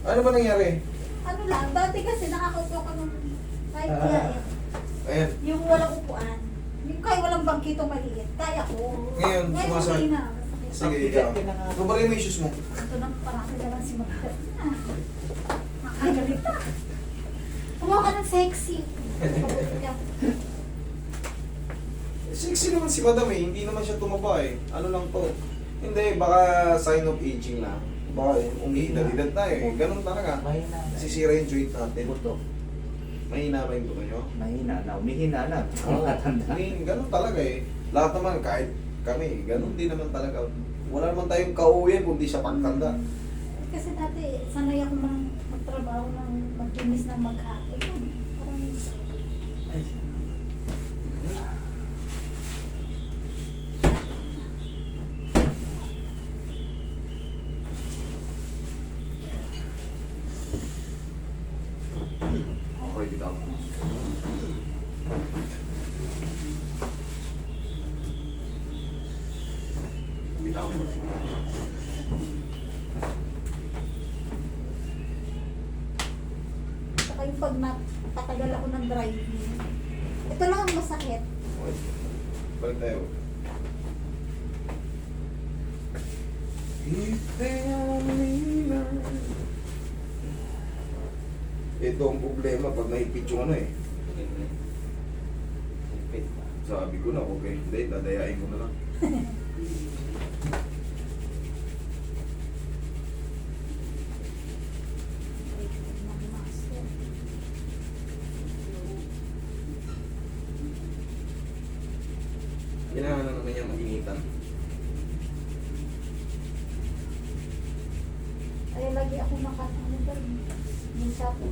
Ano ba nangyari? Ano lang, dati kasi nakakaupo ko nung kahit kaya Ayan. yung walang upuan. Yung kahit walang bangkito maliit, kaya ko. Ngayon, sumasakit. hindi na. Sige, ikaw. Ano ba rin yung issues mo? Ito na, parang naman si Magda. Nakakagalita. Tumawa ka ng sexy. Sexy naman si madam eh. Hindi naman siya tumaba eh. Ano lang to? Hindi, baka sign of aging lang. Baka umiidad-idad tayo eh. Ganun talaga. Mahina. Nasisira yung joint natin. Buto. Mahina ba yung buto nyo? Mahina na. Umihina na. Oo. Matanda. Ganun talaga eh. Lahat naman, kahit kami, ganun din naman talaga. Wala naman tayong kauwian kundi sa pagtanda. Kasi dati, sanay ako magtrabaho ng magdinis ng maghapon. Parang Okay, bitaw. Bitaw mo. saka yung pag napatagal ako ng driving. Ito lang ang masakit. Okay. Balik tayo. Ito ang problema pag naipit yung ano eh. Sabi ko na, okay, hindi, dadayain ko na lang. Kailangan na naman niya mag-initan. Ay, lagi ako ano ba? Minsan po.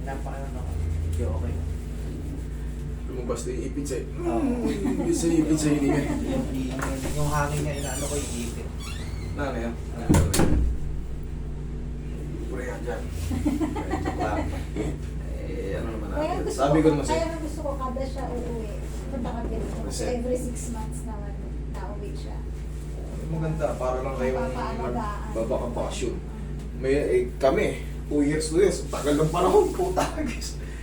Napaka okay. Okay. Lumabas na yung ipit sa'yo. Oo. Ipit sa'yo hindi nga. Yung hangin niya, inaano ko yung ipit. Na, ano yan? Pura yan dyan. Ano naman natin. Sabi ko naman Kaya sa'yo. nga gusto ko kada siya uuwi. Punta ka dito. Reset. Every 6 months naman nauwi siya. Maganda, para lang kayong Papaalagaan. magbabakasyon. May, kami, 2 years to this. Tagal ng panahon, puta.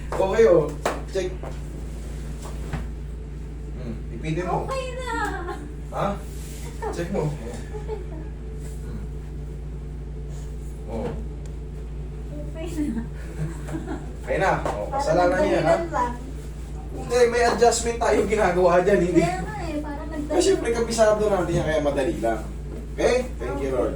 Okay, oh. Check. Ipitin mo. Okay na! Ha? Check mo. Oh. Okay na. Kaya na. Oh, kasalanan niya, ha? Parang lang. Hindi, may adjustment tayong ginagawa dyan. Hindi. Kaya nga eh, parang Kasi siyempre, kabisado natin yan, kaya madali lang. Okay? Thank you, Lord.